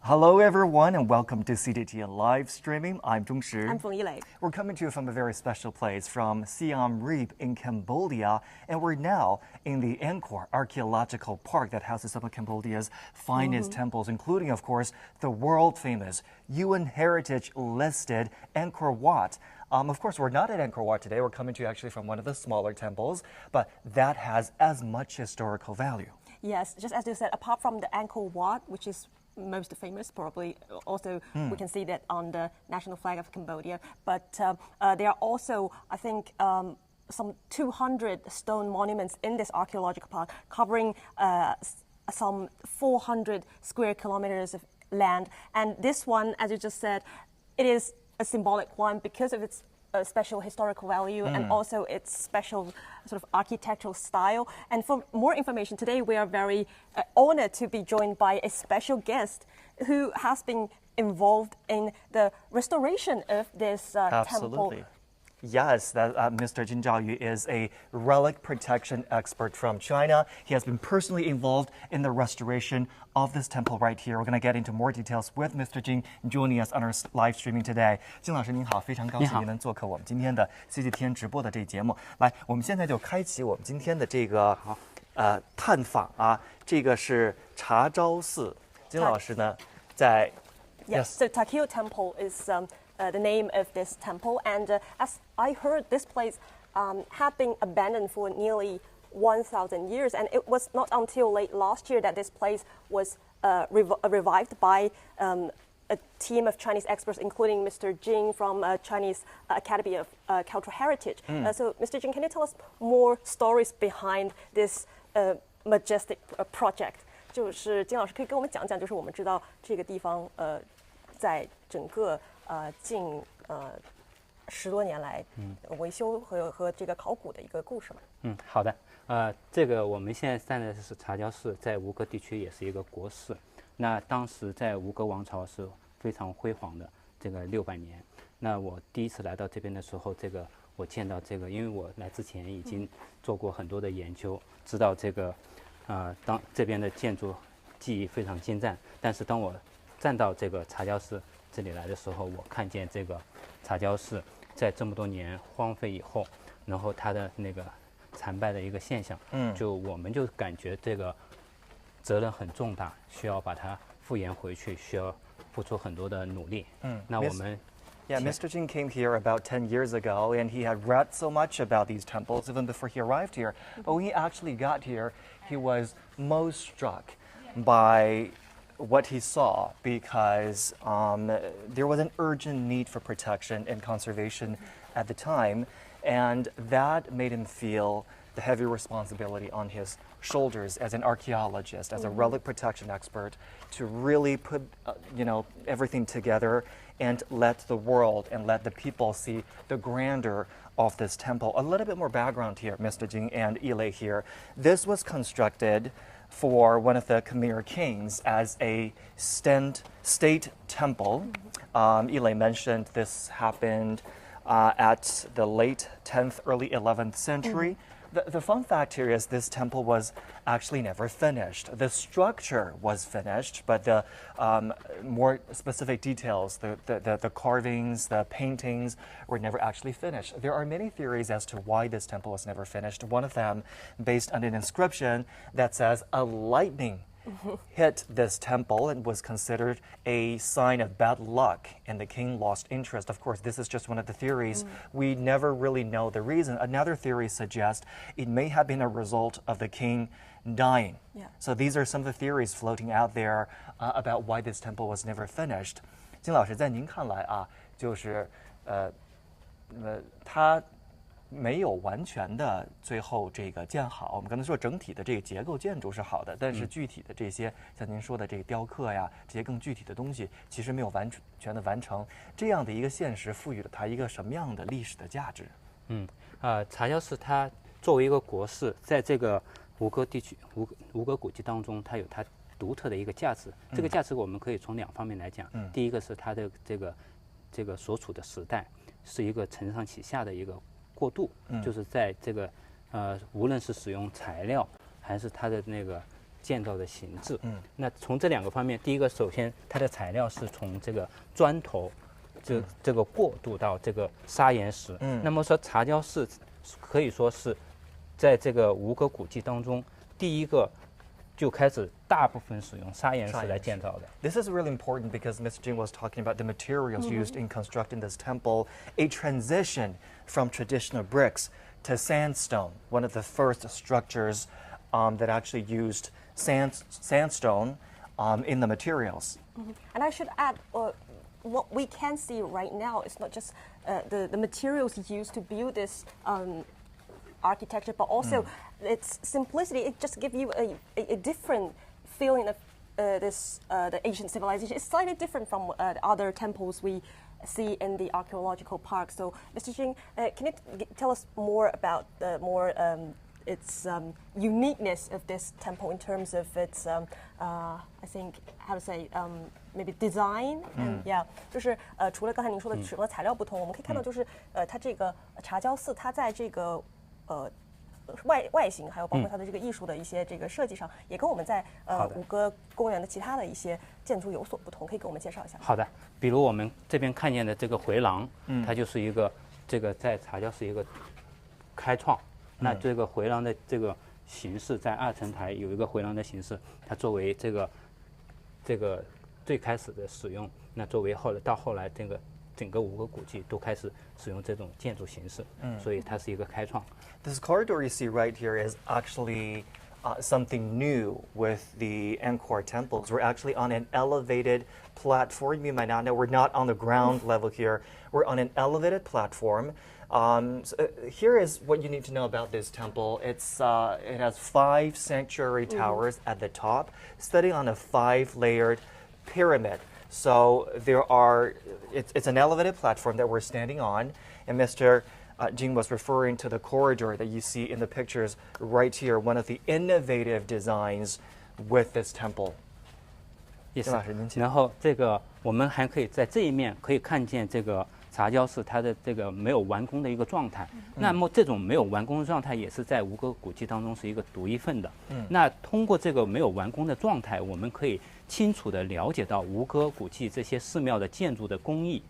Hello everyone and welcome to CGTN live streaming. I'm Zhong. I'm Feng Yilei. We're coming to you from a very special place from Siem Reap in Cambodia, and we're now in the Angkor archaeological park that houses some of Cambodia's finest temples, including, of course, the world-famous UN Heritage listed Angkor Wat. Of course, we're not at Angkor Wat today. We're coming to you actually from one of the smaller temples, but that has as much historical value. Yes, just as you said, apart from the Angkor Wat, which is most famous, probably also we can see that on the national flag of Cambodia. But there are also, I think, some 200 stone monuments in this archaeological park, covering some 400 square kilometers of land. And this one, as you just said, it is a symbolic one because of its special historical value and also its special sort of architectural style. And for more information, today we are very honored to be joined by a special guest who has been involved in the restoration of this temple. Yes, Mr. Jin Zhaoyu is a relic protection expert from China. He has been personally involved in the restoration of this temple right here. We're going to get into more details with Mr. Jin joining us on our live streaming today. 金老师您好，非常高兴您能做客我们今天的 CGTN 直播的这节目。来，我们现在就开启我们今天的这个探访啊，这个是茶昭寺。金老师呢，在 Yes, so Ta Keo Temple is the name of this temple, and as I heard, this place had been abandoned for nearly 1,000 years, and it was not until late last year that this place was revived by a team of Chinese experts, including Mr. Jing from Chinese Academy of Cultural Heritage. So, Mr. Jing, can you tell us more stories behind this majestic project? 就是金老师可以跟我们讲讲，就是我们知道这个地方在整个近10多年来维修和这个考古的一个故事嘛。好的，这个我们现在站的是茶礁寺，在吴哥地区也是一个国寺。那当时在吴哥王朝是非常辉煌的，这个600年。那我第一次来到这边的时候，这个我见到这个，因为我来之前已经做过很多的研究，知道这个当这边的建筑技艺非常精湛。但是当我站到这个茶礁寺这里来的时候，我看见这个茶礁寺在这么多年荒废以后，然后它的那个残败的一个现象，我们就感觉这个责任很重大，需要把它复原回去，需要付出很多的努力。那我们 Yeah, Mr. Jing came here about 10 years ago, and he had read so much about these temples even before he arrived here. But when he actually got here, he was most struck by what he saw because there was an urgent need for protection and conservation at the time, and that made him feel the heavy responsibility on his shoulders as an archaeologist, as a relic protection expert, to really put everything together and let the world and let the people see the grandeur of this temple. A little bit more background here, Mr. Jing and Yilei here. This was constructed for one of the Khmer kings as a state temple. Yilei mentioned this happened at the late 10th, early 11th century. The fun fact here is this temple was actually never finished. The structure was finished, but the more specific details, the carvings, the paintings were never actually finished. There are many theories as to why this temple was never finished. One of them based on an inscription that says a lightning hit this temple and was considered a sign of bad luck, and the king lost interest. Of course, this is just one of the theories. We never really know the reason. Another theory suggests it may have been a result of the king dying. So these are some of the theories floating out there about why this temple was never finished. 金老师，在您看来啊，就是他没有完全的最后这个建好。我们刚才说整体的这个结构建筑是好的，但是具体的这些像您说的这个雕刻呀，这些更具体的东西其实没有完全的完成。这样的一个现实赋予了它一个什么样的历史的价值？茶礁寺它作为一个国寺，在这个吴哥地区吴哥古迹当中，它有它独特的一个价值。这个价值我们可以从2方面来讲。第一个是它的这个所处的时代是一个承上启下的一个过渡，就是在这个无论是使用材料还是它的那个建造的形制。那从这两个方面，第一个，首先它的材料是从这个砖头，这个过渡到这个砂岩石。那么说茶礁寺可以说是在这个吴哥古迹当中第一个就开始大部分使用砂岩石来建造的。This is really important because Mr. Jing was talking about the materials used in constructing this temple, a transition from traditional bricks to sandstone, one of the first structures that actually used sandstone in the materials. And I should add, what we can see right now is not just the materials used to build this architecture, but also its simplicity. It just gives you a different feeling of the ancient civilization. It's slightly different from the other temples we see in the archaeological park. So, Mr. Jing, can you tell us more about its uniqueness of this temple in terms of its, I think, how to say, maybe design? And yeah, 就是除了刚才您说的使用的材料不同，我们可以看到就是它这个茶礁寺，它在这个外形还有包括它的这个艺术的一些这个设计上，也跟我们在吴哥公园的其他的一些建筑有所不同，可以给我们介绍一下。好的，比如我们这边看见的这个回廊，它就是一个这个在茶礁是一个开创。那这个回廊的这个形式，在2层台有一个回廊的形式，它作为这个最开始的使用，那作为到后来这个整个吴哥古迹都开始使用这种建筑形式，所以它是一个开创。This corridor you see right here is actually something new with the Angkor temples. We're actually on an elevated platform. You might not know we're not on the ground level here. We're on an elevated platform. So here is what you need to know about this temple. It has 5 sanctuary towers at the top, studding on a 5-layered pyramid. So it's an elevated platform that we're standing on, and Mr. Jing was referring to the corridor that you see in the pictures right here, one of the innovative designs with this temple. 然后这个我们还可以在这一面可以看见这个茶礁寺它的这个没有完工的一个状态。那么这种没有完工的状态也是在吴哥古迹当中是一个独一份的。那通过这个没有完工的状态，我们可以清楚地了解到吴哥古迹这些寺庙的建筑的工艺。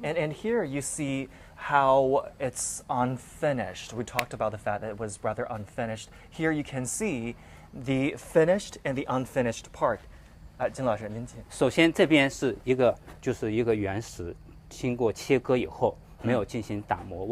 And here you see how it's unfinished. We talked about the fact that it was rather unfinished. Here you can see the finished and the unfinished part. 金老师，您请。首先这边是就是一个原石，经过切割以后没有进行打磨，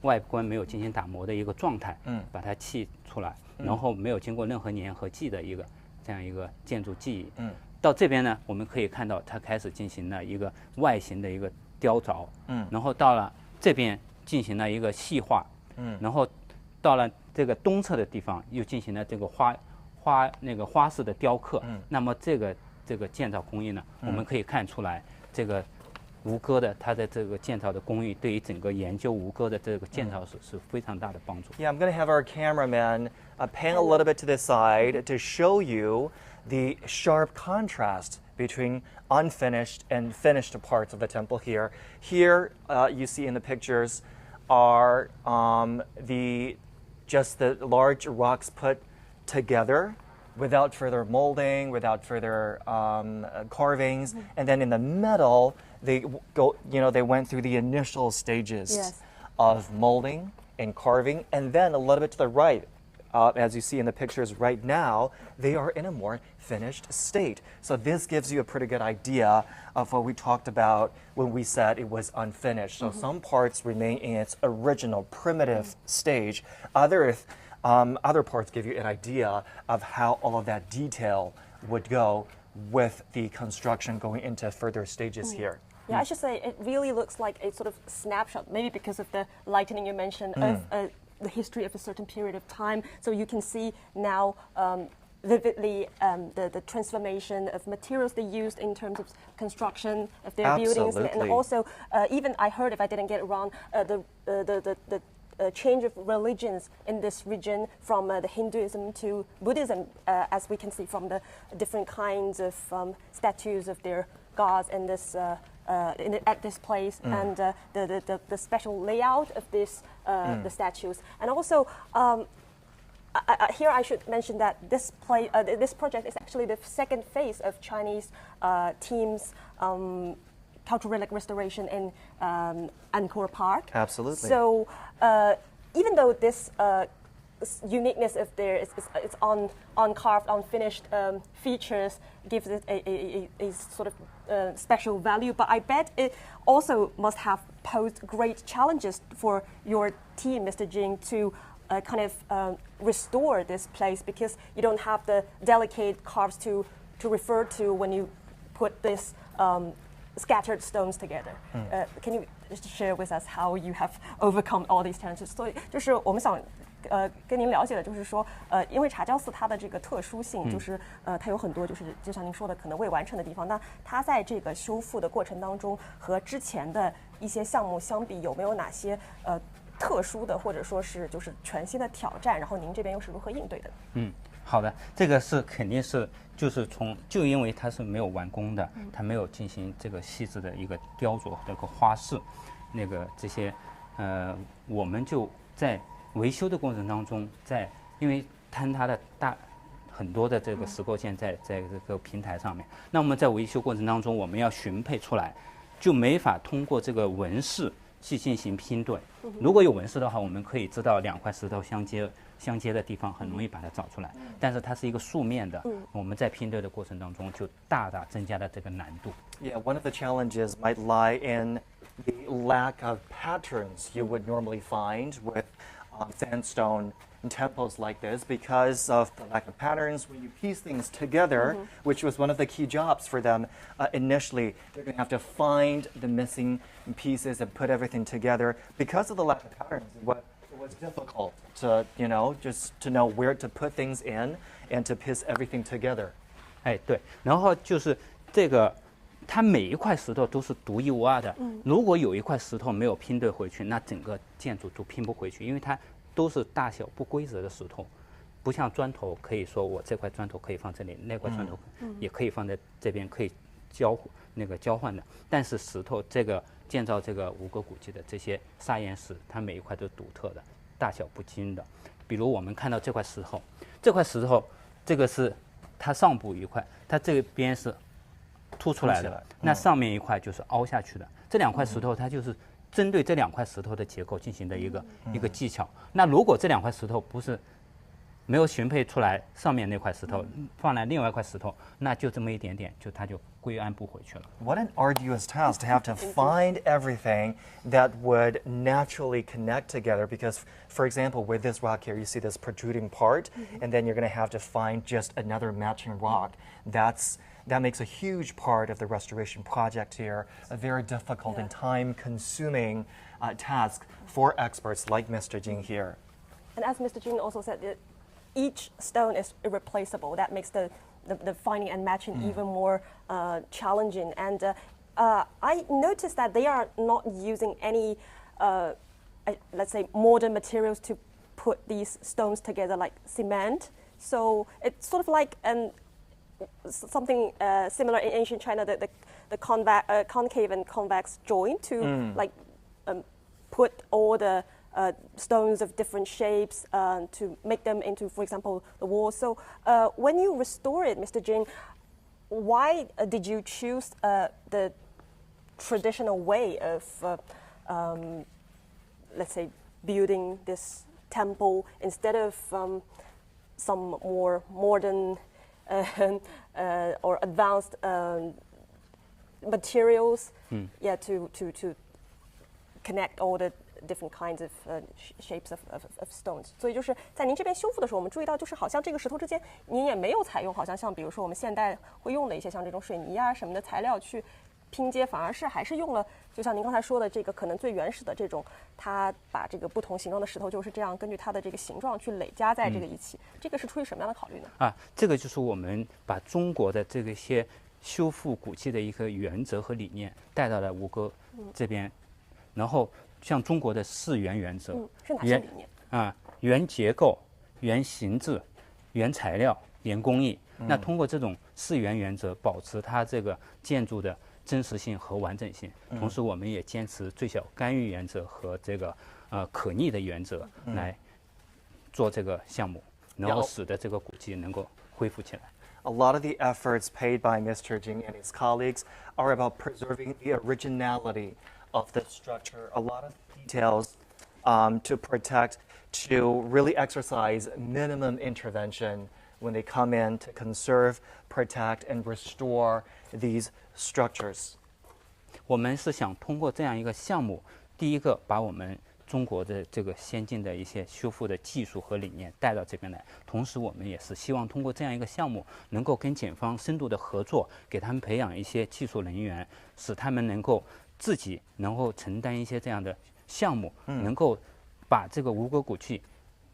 外观没有进行打磨的一个状态，把它砌出来，然后没有经过任何粘合剂的这样一个建筑技艺。到这边呢，我们可以看到它开始进行了一个外形的一个雕凿，然后到了这边进行了一个细化，然后到了这个东侧的地方又进行了这个花式的雕刻。那么这个建造工艺呢，我们可以看出来这个吴哥的它的这个建造的工艺对于整个研究吴哥的这个建造史是非常大的帮助。Yeah, I'm going to have our cameraman pan a little bit to the side to show you the sharp contrast between unfinished and finished parts of the temple here. Here, you see in the pictures are just the large rocks put together without further molding, without further carvings, and then in the middle, they went through the initial stages of molding and carving, and then a little bit to the right, as you see in the pictures right now, they are in a more finished state. So this gives you a pretty good idea of what we talked about when we said it was unfinished. So some parts remain in its original primitive stage. Other parts give you an idea of how all of that detail would go with the construction going into further stages here. Yeah, I should say it really looks like a sort of snapshot, maybe because of the lightning you mentioned, of the history of a certain period of time. So you can see now vividly the transformation of materials they used in terms of construction of their buildings. And also, even I heard, if I didn't get it wrong, the change of religions in this region from the Hinduism to Buddhism, as we can see from the different kinds of statues of their gods in this at this place, and the special layout of this the statues. And also, here I should mention that this project is actually the second phase of Chinese team's cultural relic restoration in Angkor Park. Absolutely. So even though this uniqueness of there is it's uncarved, unfinished features gives it a sort of special value, but I bet it also must have posed great challenges for your team, Mr. Jing, to kind of restore this place, because you don't have the delicate carves to refer to when you put this scattered stones together. Can you just share with us how you have overcome all these challenges? 所以就是我们想跟您了解的就是说，因为茶胶寺它的这个特殊性，就是它有很多就是就像您说的可能未完成的地方。那它在这个修复的过程当中，和之前的一些项目相比，有没有哪些特殊的或者说是就是全新的挑战？然后您这边又是如何应对的？好的，这个是肯定是就是就因为它是没有完工的，它没有进行这个细致的一个雕琢这个花式，那个这些我们就在维修的过程当中，因为坍塌的很多的这个石构件在这个平台上面，那我们在维修过程当中，我们要寻配出来，就没法通过这个纹饰去进行拼对。如果有纹饰的话，我们可以知道两块石头相接的地方，很容易把它找出来。但是它是一个素面的，我们在拼对的过程当中就大大增加了这个难度。Yeah, one of the challenges might lie in the lack of patterns you would normally find with sandstone temples like this, because of the lack of patterns. When you piece things together, which was one of the key jobs for them initially, they're going to have to find the missing pieces and put everything together. Because of the lack of patterns, it was difficult to, just to know where to put things in and to piece everything together. 哎，对，然后就是这个，它每一块石头都是独一无二的。如果有一块石头没有拼对回去，那整个建筑都拼不回去，因为它都是大小不规则的石头，不像砖头，可以说我这块砖头可以放这里，那块砖头也可以放在这边，可以交换的。但是石头这个建造这个吴哥古迹的这些砂岩石，它每一块都是独特的，大小不均的。比如我们看到这块石头，这个是它上部一块，它这边是凸出来的，那上面一块就是凹下去的。这两块石头它就是针对这两块石头的结构进行的一个技巧。那如果这两块石头不是没有寻配出来上面那块石头，放在另外一块石头，那就这么一点点，它就归安不回去了。What an arduous task to have to find everything that would naturally connect together, because, for example, with this rock here, you see this protruding part, and then you're going to have to find just another matching rock. That makes a huge part of the restoration project here, a very difficult and time-consuming task for experts like Mr. Jing here. And as Mr. Jing also said, each stone is irreplaceable. That makes the finding and matching even more challenging. And I noticed that they are not using any, let's say, modern materials to put these stones together, like cement. So it's sort of like something similar in ancient China, the concave and convex joint to put all the stones of different shapes to make them into, for example, the walls. So when you restore it, Mr. Jing, why did you choose the traditional way of, let's say, building this temple instead of some more modern or advanced materials, to connect all the different kinds of shapes of stones. 所以就是在您这边修复的时候，我们注意到，就是好像这个石头之间，您也没有采用好像比如说我们现代会用的一些像这种水泥啊什么的材料去拼接，反而是还是用了，就像您刚才说的这个可能最原始的这种，它把这个不同形状的石头就是这样根据它的这个形状去累加在这个一起。这个是出于什么样的考虑呢？这个就是我们把中国的这个些修复古迹的一个原则和理念带到了吴哥这边，然后像中国的4原原则，是哪些理念？原结构、原形制、原材料、原工艺。那通过这种4原原则，保持它这个建筑的真实性和完整性，同时我们也坚持最小干预原则和这个可逆的原则来做这个项目。然后使得这个古迹能够恢复起来。A lot of the efforts paid by Mr. Jing and his colleagues are about preserving the originality of the structure, a lot of details to protect, to really exercise minimum intervention when they come in to conserve, protect, and restore these structures. 我们是想通过这样一个项目，第一个把我们中国的这个先进的一些修复的技术和理念带到这边来，同时我们也是希望通过这样一个项目，能够跟检方深度的合作，给他们培养一些技术人员，使他们能够自己能够承担一些这样的项目，能够把这个吴哥古迹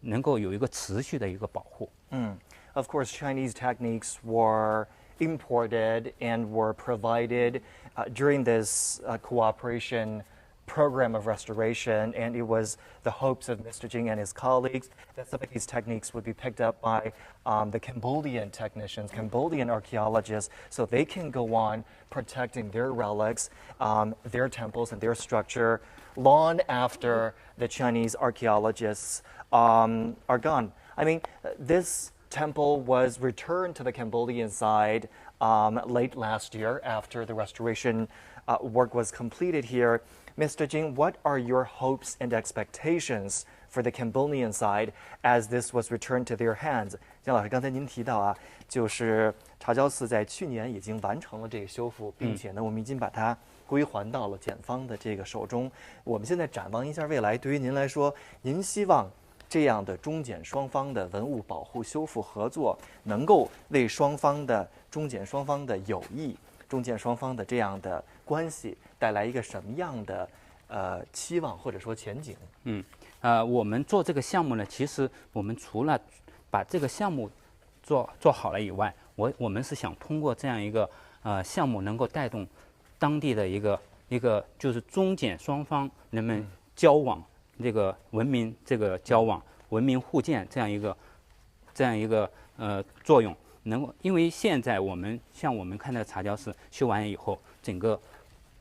能够有一个持续的一个保护。Of course, Chinese techniques were imported and were provided during this cooperation program of restoration, and it was the hopes of Mr. Jing and his colleagues that some of these techniques would be picked up by the Cambodian technicians, Cambodian archaeologists, so they can go on protecting their relics, their temples and their structure long after the Chinese archaeologists are gone. I mean, this temple was returned to the Cambodian side late last year after the restoration work was completed here. Mr. Jing, what are your hopes and expectations for the Cambodian side as this was returned to their hands? 姜老师，刚才您提到啊，就是茶教寺在去年已经完成了这个修复，并且呢，我们已经把它归还到了检方的这个手中。我们现在展望一下未来，对于您来说，您希望这样的中检双方的文物保护修复合作，能够为中检双方的友谊、中检双方的这样的关系带来一个什么样的期望或者说前景？我们做这个项目呢，其实我们除了把这个项目做好了以外，我们是想通过这样一个项目，能够带动当地的一个就是中检双方人们交往，这个文明这个交往，文明互鉴这样一个作用。能够，因为现在我们看到茶教寺修完以后，整个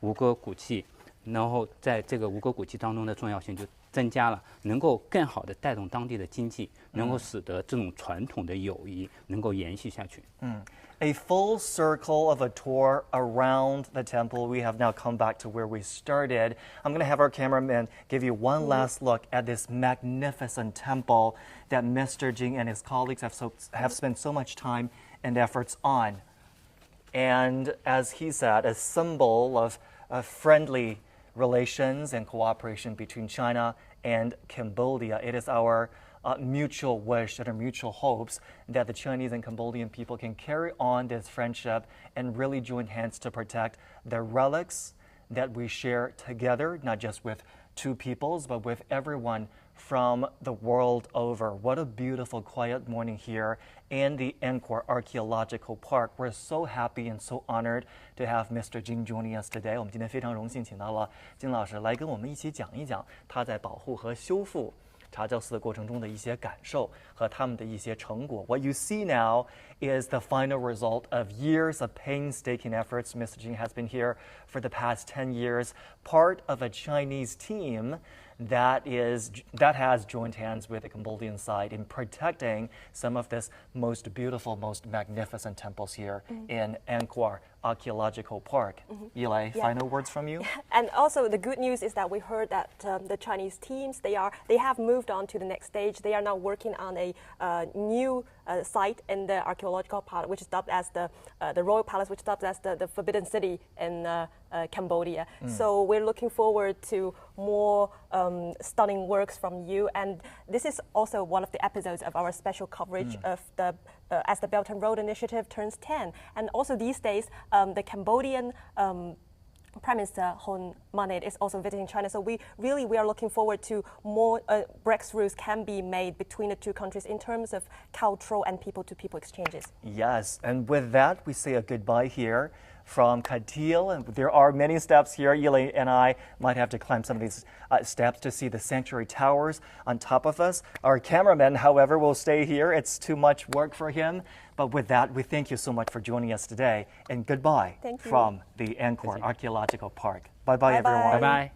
吴哥古迹，然后在这个吴哥古迹当中的重要性就增加了，能够更好的带动当地的经济，能够使得这种传统的友谊能够延续下去。A full circle of a tour around the temple. We have now come back to where we started. I'm going to have our cameraman give you one last look at this magnificent temple that Mr. Jing and his colleagues have spent so much time and efforts on. And as he said, a symbol of friendly relations and cooperation between China and Cambodia. It is our mutual wish and our mutual hopes that the Chinese and Cambodian people can carry on this friendship and really join hands to protect the relics that we share together, not just with two peoples, but with everyone from the world over. What a beautiful, quiet morning here in the Angkor Archaeological Park. We're so happy and so honored to have Mr. Jing joining us today. 我们今天非常荣幸请到了金老师来跟我们一起讲一讲他在保护和修复茶教寺的过程中的一些感受和他们的一些成果。What you see now is the final result of years of painstaking efforts. Mr. Jing has been here for the past 10 years, part of a Chinese team that has joined hands with the Cambodian side in protecting some of this most beautiful, most magnificent temples here in Angkor Archaeological Park. Yilei, final words from you? And also the good news is that we heard that the Chinese teams, they have moved on to the next stage. They are now working on a new site in the archaeological part, which is dubbed as the Royal Palace, which is dubbed as the Forbidden City in Cambodia. So we're looking forward to more stunning works from you. And this is also one of the episodes of our special coverage of the as the Belt and Road Initiative turns 10. And also these days, the Cambodian Prime Minister Hun Manet is also visiting China. So we are looking forward to more breakthroughs can be made between the two countries in terms of cultural and people-to-people exchanges. Yes, and with that, we say a goodbye here from Ta Keo, and there are many steps here. Yilei and I might have to climb some of these steps to see the sanctuary towers on top of us. Our cameraman, however, will stay here. It's too much work for him. But with that, we thank you so much for joining us today, and goodbye Thank you. from the Angkor Archaeological Park. Bye-bye, everyone. Bye-bye.